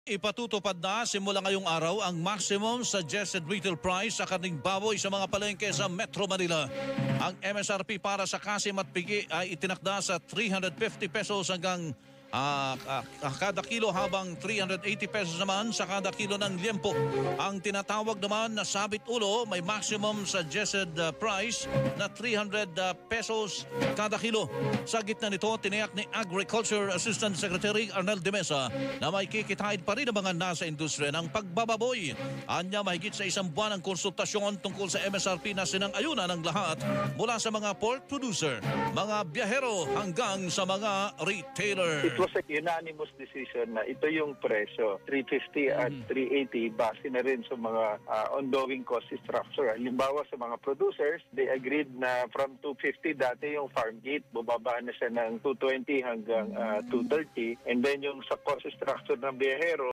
Ipatutupad na simula ngayong araw ang maximum suggested retail price sa karning baboy sa mga palengke sa Metro Manila. Ang MSRP para sa kasim at pigi ay itinakda sa 350 pesos hanggang kada kilo, habang 380 pesos naman sa kada kilo ng liempo. Ang tinatawag naman na sabit ulo may maximum suggested price na 300 pesos kada kilo. Sa gitna nito, tiniyak ni Agriculture Assistant Secretary Arnel de Mesa na may kikitain pa rin ang mga nasa industriya ng pagbababoy. Anya, mahigit sa isang buwan ang konsultasyon tungkol sa MSRP na sinang-ayunan ng lahat mula sa mga pork producer, mga biyahero hanggang sa mga retailer. It was a unanimous decision na ito yung presyo, 350 at 380, base na rin sa mga ongoing cost structure. Halimbawa sa mga producers, they agreed na from 250 dati yung farm gate, bubaba na siya ng 220 hanggang 230, and then yung sa cost structure ng biyahero,